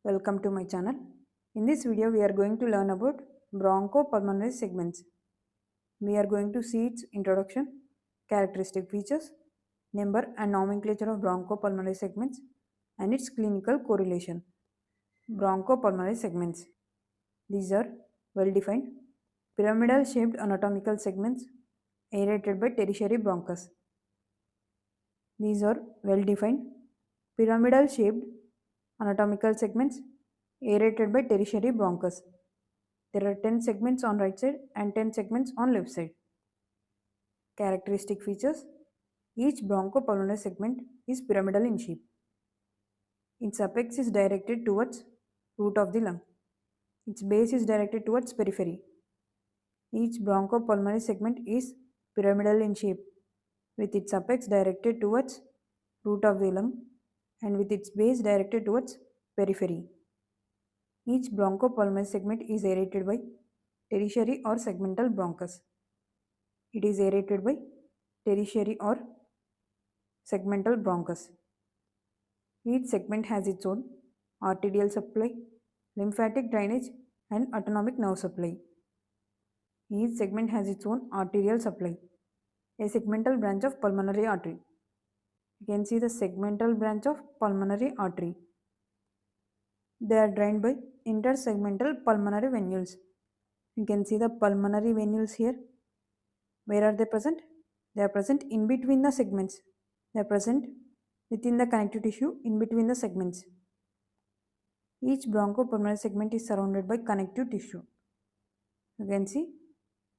Welcome to my channel. In this video, we are going to learn about bronchopulmonary segments. We are going to see its introduction, characteristic features, number and nomenclature of bronchopulmonary segments, and its clinical correlation. Bronchopulmonary segments. These are well-defined, pyramidal shaped anatomical segments aerated by tertiary bronchus. These are well-defined, pyramidal shaped anatomical segments aerated by tertiary bronchus. There are 10 segments on right side and 10 segments on left side. Characteristic features. Each bronchopulmonary segment is pyramidal in shape. Its apex is directed towards root of the lung. Its base is directed towards periphery. Each bronchopulmonary segment is pyramidal in shape with its apex directed towards root of the lung and with its base directed towards periphery. Each bronchopulmonary segment is aerated by tertiary or segmental bronchus. It is aerated by tertiary or segmental bronchus. Each segment has its own arterial supply, lymphatic drainage, and autonomic nerve supply. Each segment has its own arterial supply, a segmental branch of pulmonary artery. You can see the segmental branch of pulmonary artery. They are drained by intersegmental pulmonary venules. You can see the pulmonary venules here. Where are they present? They are present in between the segments. They are present within the connective tissue in between the segments. Each bronchopulmonary segment is surrounded by connective tissue. You can see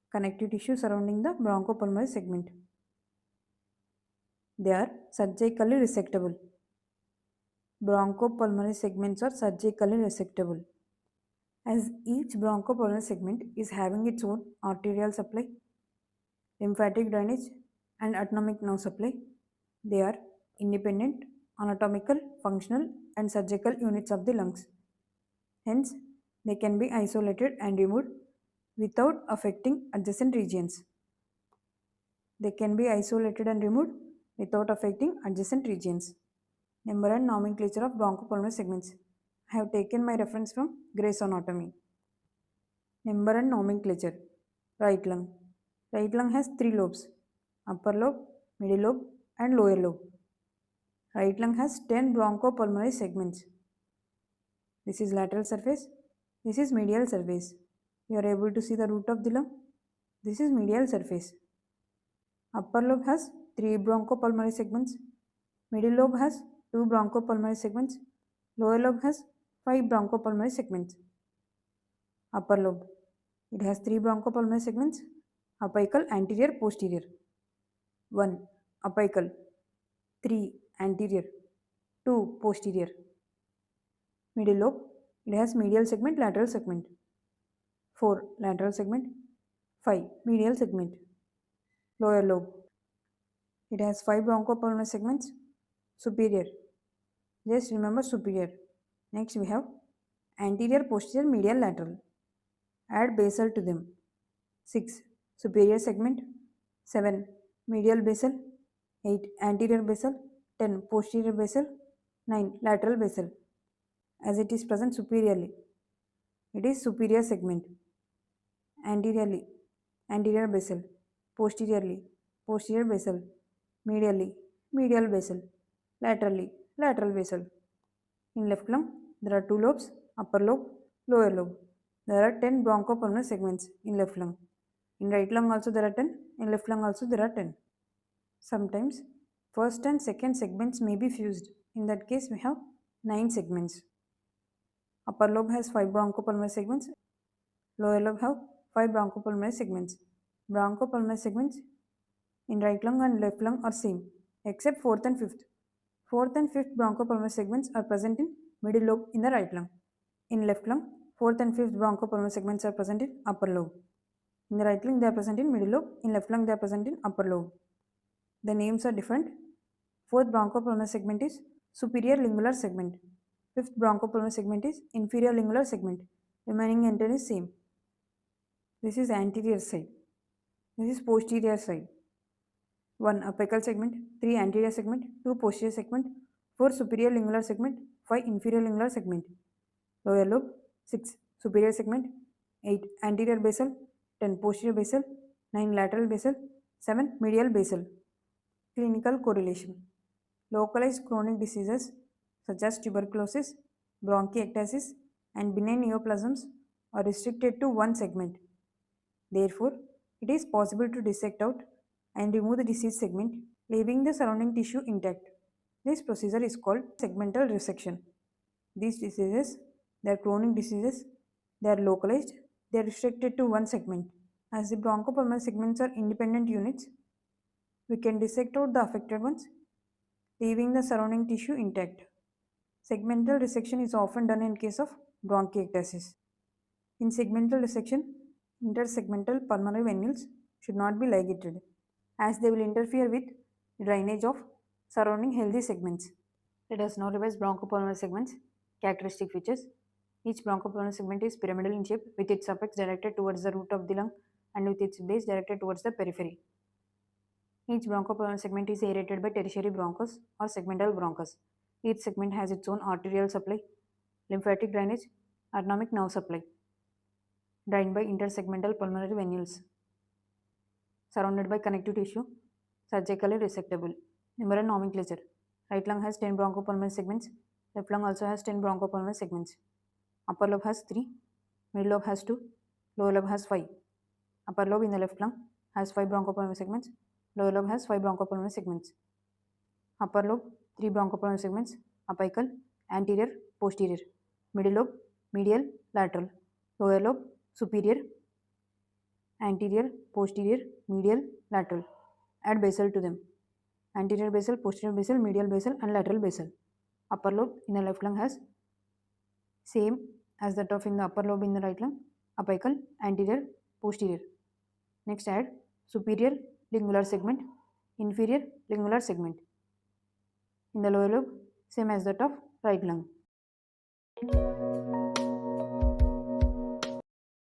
connective tissue surrounding the bronchopulmonary segment. They are surgically resectable. Bronchopulmonary segments are surgically resectable. As each bronchopulmonary segment is having its own arterial supply, lymphatic drainage, and autonomic nerve supply, they are independent, anatomical, functional, and surgical units of the lungs. Hence, they can be isolated and removed without affecting adjacent regions. They can be isolated and removed without affecting adjacent regions. Number and nomenclature of bronchopulmonary segments. I have taken my reference from Gray's Anatomy. Number and nomenclature. Right lung. Right lung has 3 lobes: upper lobe, middle lobe, and lower lobe. Right lung has 10 bronchopulmonary segments. This is lateral surface. This is medial surface. You are able to see the root of the lung. This is medial surface. Upper lobe has 3 bronchopulmonary segments. Middle lobe has 2 bronchopulmonary segments. Lower lobe has 5 bronchopulmonary segments. Upper lobe. It has 3 bronchopulmonary segments. Apical, anterior, posterior. 1. Apical. 3. Anterior. 2. Posterior. Middle lobe. It has medial segment, lateral segment. 4. Lateral segment. 5. Medial segment. Lower lobe. It has 5 bronchopulmonary segments. Superior. Just remember superior. Next we have anterior, posterior, medial, lateral. Add basal to them. 6. Superior segment. 7. Medial basal. 8. Anterior basal. 10. Posterior basal. 9. Lateral basal. As it is present superiorly, it is superior segment. Anteriorly, anterior basal. Posteriorly, posterior basal. Medially, medial basal. Laterally, lateral basal. In left lung, there are 2 lobes, upper lobe, lower lobe. There are 10 bronchopulmonary segments in left lung. In right lung also there are 10, in left lung also there are 10. Sometimes first and second segments may be fused. In that case we have 9 segments. Upper lobe has 5 bronchopulmonary segments. Lower lobe have 5 bronchopulmonary segments. Bronchopulmonary segments in right lung and left lung are same except 4th and 5th. 4th and 5th bronchopulmonary segments are present in middle lobe in the right lung. In left lung, 4th and 5th bronchopulmonary segments are present in upper lobe. In the right lung, they are present in middle lobe. In left lung, they are present in upper lobe. The names are different. 4th bronchopulmonary segment is superior lingular segment. 5th bronchopulmonary segment is inferior lingular segment. Remaining entire is same. This is anterior side. This is posterior side. 1 apical segment, 3 anterior segment, 2 posterior segment, 4 superior lingular segment, 5 inferior lingular segment. Lower lobe 6 superior segment, 8 anterior basal, 10 posterior basal, 9 lateral basal, 7 medial basal. Clinical correlation. Localized chronic diseases such as tuberculosis, bronchiectasis, and benign neoplasms are restricted to one segment. Therefore, it is possible to dissect out and remove the diseased segment, leaving the surrounding tissue intact. This procedure is called segmental resection. These diseases, they are chronic diseases, they are localized, they are restricted to one segment. As the bronchopulmonary segments are independent units, we can dissect out the affected ones, leaving the surrounding tissue intact. Segmental resection is often done in case of bronchiectasis. In segmental resection, intersegmental pulmonary venules should not be ligated as they will interfere with drainage of surrounding healthy segments. Let us now revise bronchopulmonary segments. Characteristic features. Each bronchopulmonary segment is pyramidal in shape with its apex directed towards the root of the lung and with its base directed towards the periphery. Each bronchopulmonary segment is aerated by tertiary bronchus or segmental bronchus. Each segment has its own arterial supply, lymphatic drainage, autonomic nerve supply, drained by intersegmental pulmonary venules, surrounded by connective tissue, surgically resectable. Numeral nomenclature. Right lung has 10 bronchopulmonary segments. Left lung also has 10 bronchopulmonary segments. Upper lobe has 3, middle lobe has 2, lower lobe has 5. Upper lobe in the left lung has 5 bronchopulmonary segments. Lower lobe has 5 bronchopulmonary segments. Upper lobe 3 bronchopulmonary segments, apical, anterior, posterior. Middle lobe medial, lateral. Lower lobe superior, anterior, posterior, medial, lateral. Add basal to them. Anterior basal, posterior basal, medial basal and lateral basal. Upper lobe in the left lung has same as that of in the upper lobe in the right lung, apical, anterior, posterior. Next add superior lingular segment, inferior lingular segment. In the lower lobe, same as that of right lung.